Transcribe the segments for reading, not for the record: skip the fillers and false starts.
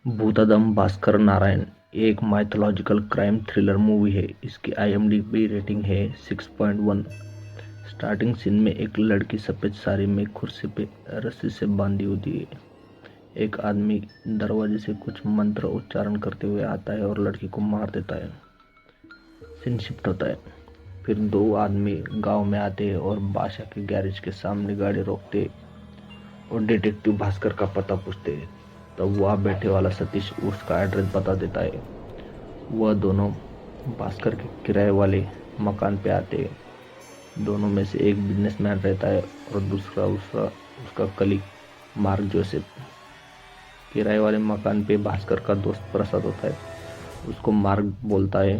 भूतादम भास्कर नारायण एक mythological crime thriller movie है। इसकी IMDb रेटिंग है 6.1। स्टार्टिंग सीन में एक लड़की सफ़ेद साड़ी में कुर्सी पे रस्सी से बांधी होती है। एक आदमी दरवाजे से कुछ मंत्र उच्चारण करते हुए आता है और लड़की को मार देता है। सीन शिफ्ट होता है। फिर दो आदमी गांव में आते हैं और बादशाह के गैरेज के सामने गाड़ी रोकते और डिटेक्टिव भास्कर का पता पूछते हैं। तब वहाँ बैठे वाला सतीश उसका एड्रेस बता देता है। वह दोनों भास्कर के किराए वाले मकान पे आते हैं। दोनों में से एक बिजनेसमैन रहता है और दूसरा उसका कलीग मार्क जोसेफ। किराए वाले मकान पे भास्कर का दोस्त प्रसाद होता है। उसको मार्क बोलता है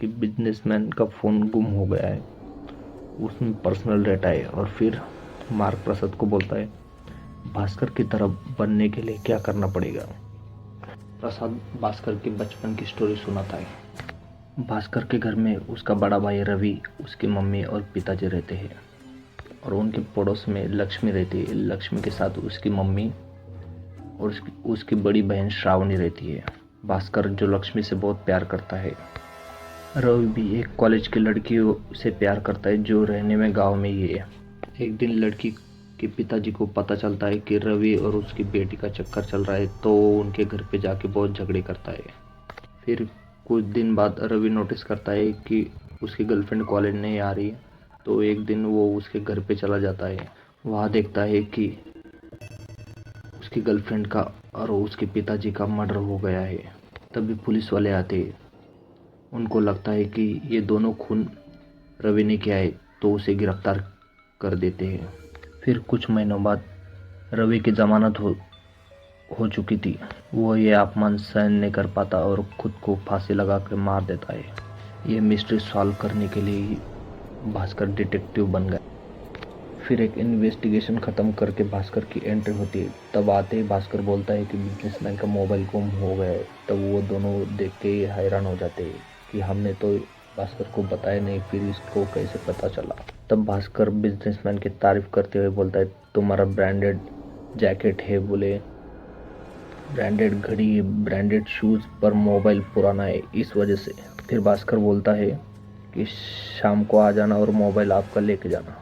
कि बिजनेसमैन का फ़ोन गुम हो गया है, उसमें पर्सनल डेटा है। और फिर मार्क प्रसाद को बोलता है भास्कर की तरह बनने के लिए क्या करना पड़ेगा। प्रसाद भास्कर के बचपन की स्टोरी सुनाता है। भास्कर के घर में उसका बड़ा भाई रवि, उसकी मम्मी और पिताजी रहते हैं और उनके पड़ोस में लक्ष्मी रहती है। लक्ष्मी के साथ उसकी मम्मी और उसकी बड़ी बहन श्रावणी रहती है। भास्कर जो लक्ष्मी से बहुत प्यार करता है। रवि भी एक कॉलेज की लड़की से प्यार करता है जो रहने में गांव में ही है। एक दिन लड़की के पिताजी को पता चलता है कि रवि और उसकी बेटी का चक्कर चल रहा है, तो वो उनके घर पे जाके बहुत झगड़े करता है। फिर कुछ दिन बाद रवि नोटिस करता है कि उसकी गर्लफ्रेंड कॉलेज नहीं आ रही, तो एक दिन वो उसके घर पे चला जाता है। वहाँ देखता है कि उसकी गर्लफ्रेंड का और उसके पिताजी का मर्डर हो गया है। तभी पुलिस वाले आते हैं। उनको लगता है कि ये दोनों खून रवि ने किया है, तो उसे गिरफ्तार कर देते हैं। फिर कुछ महीनों बाद रवि की जमानत हो चुकी थी। वो ये अपमान सहन नहीं कर पाता और खुद को फांसी लगा कर मार देता है। ये मिस्ट्री सॉल्व करने के लिए ही भास्कर डिटेक्टिव बन गया। फिर एक इन्वेस्टिगेशन ख़त्म करके भास्कर की एंट्री होती है। तब आते ही भास्कर बोलता है कि बिजनेसमैन का मोबाइल गुम हो गया है। तब वो दोनों देख के हैरान हो जाते हैं कि हमने तो भास्कर को बताया नहीं, फिर इसको कैसे पता चला। तब भास्कर बिजनेसमैन की तारीफ करते हुए बोलता है तुम्हारा ब्रांडेड जैकेट है, बोले ब्रांडेड घड़ी, ब्रांडेड शूज़, पर मोबाइल पुराना है, इस वजह से। फिर भास्कर बोलता है कि शाम को आ जाना और मोबाइल आपका लेके जाना।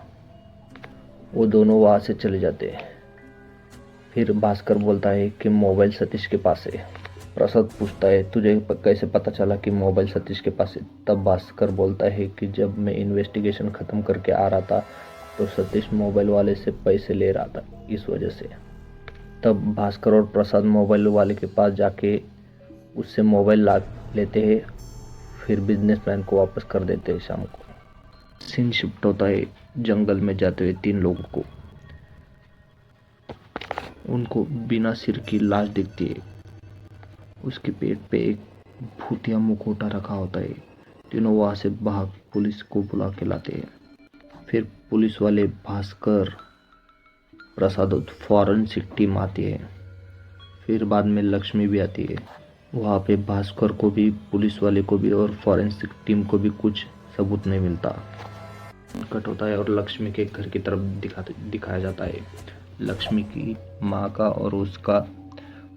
वो दोनों वहाँ से चले जाते हैं। फिर भास्कर बोलता है कि मोबाइल सतीश के पास है। प्रसाद पूछता है तुझे कैसे पता चला कि मोबाइल सतीश के पास है। तब भास्कर बोलता है कि जब मैं इन्वेस्टिगेशन ख़त्म करके आ रहा था तो सतीश मोबाइल वाले से पैसे ले रहा था, इस वजह से। तब भास्कर और प्रसाद मोबाइल वाले के पास जाके उससे मोबाइल ला लेते हैं। फिर बिजनेसमैन को वापस कर देते हैं शाम को। सीन शिफ्ट होता है जंगल में जाते हुए तीन लोगों को। उनको बिना सिर की लाश दिखती है। उसके पेट पे एक भूतिया मुखौटा रखा होता है। तीनों वहाँ से भाग पुलिस को बुला के लाते हैं। फिर पुलिस वाले, भास्कर, प्रसाद और फॉरेंसिक टीम आती है। फिर बाद में लक्ष्मी भी आती है। वहाँ पे भास्कर को भी, पुलिस वाले को भी और फॉरेंसिक टीम को भी कुछ सबूत नहीं मिलता। कट होता है और लक्ष्मी के घर की तरफ दिखाया जाता है। लक्ष्मी की माँ का और उसका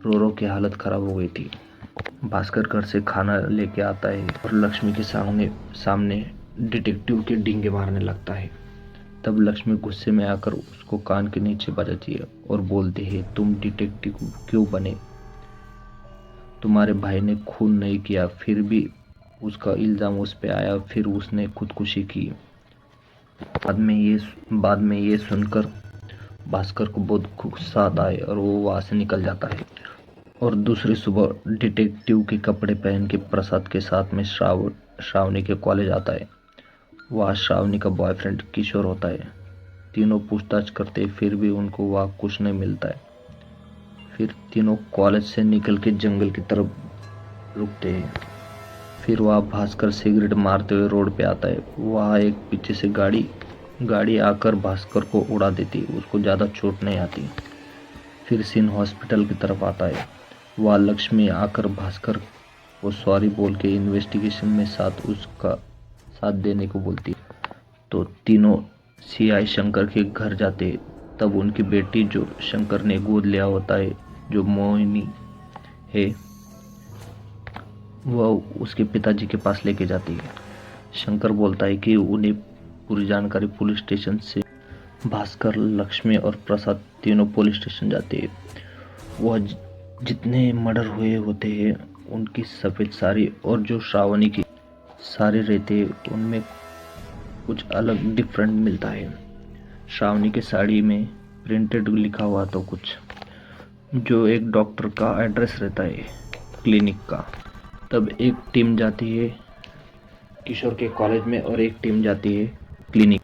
रो की हालत खराब हो गई थी। भास्कर घर से खाना लेके आता है और लक्ष्मी के सामने डिटेक्टिव के डींगे मारने लगता है। तब लक्ष्मी गुस्से में आकर उसको कान के नीचे बजाती है और बोलती है तुम डिटेक्टिव क्यों बने, तुम्हारे भाई ने खून नहीं किया, फिर भी उसका इल्ज़ाम उस पे आया, फिर उसने खुदकुशी की। बाद में ये सुनकर भास्कर को बहुत गुस्सा आता है और वो वहाँ से निकल जाता है। और दूसरी सुबह डिटेक्टिव के कपड़े पहन के प्रसाद के साथ में श्रावणी के कॉलेज आता है। वहाँ श्रावणी का बॉयफ्रेंड किशोर होता है। तीनों पूछताछ करते फिर भी उनको वहाँ कुछ नहीं मिलता है। फिर तीनों कॉलेज से निकल के जंगल की तरफ रुकते हैं। फिर वहाँ भास्कर सिगरेट मारते हुए रोड पे आता है। वहाँ एक पीछे से गाड़ी आकर भास्कर को उड़ा देती, उसको ज़्यादा चोट नहीं आती। फिर सीन हॉस्पिटल की तरफ आता है। वहाँ लक्ष्मी आकर भास्कर को सॉरी बोल के इन्वेस्टिगेशन में उसका साथ देने को बोलती। तो तीनों CI शंकर के घर जाते। तब उनकी बेटी जो शंकर ने गोद लिया होता है, जो मोहिनी है वह उसके पिताजी के पास लेके जाती है। शंकर बोलता है कि उन्हें पूरी जानकारी पुलिस स्टेशन से। भास्कर, लक्ष्मी और प्रसाद तीनों पुलिस स्टेशन जाते हैं। वह जितने मर्डर हुए होते हैं उनकी सफ़ेद साड़ी और जो श्रावणी की साड़ी रहते हैं उनमें कुछ अलग डिफरेंट मिलता है। श्रावणी की साड़ी में प्रिंटेड लिखा हुआ तो कुछ जो एक डॉक्टर का एड्रेस रहता है क्लिनिक का। तब एक टीम जाती है किशोर के कॉलेज में और एक टीम जाती है क्लिनिक।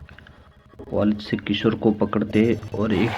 कॉलेज से किशोर को पकड़ते हैं और एक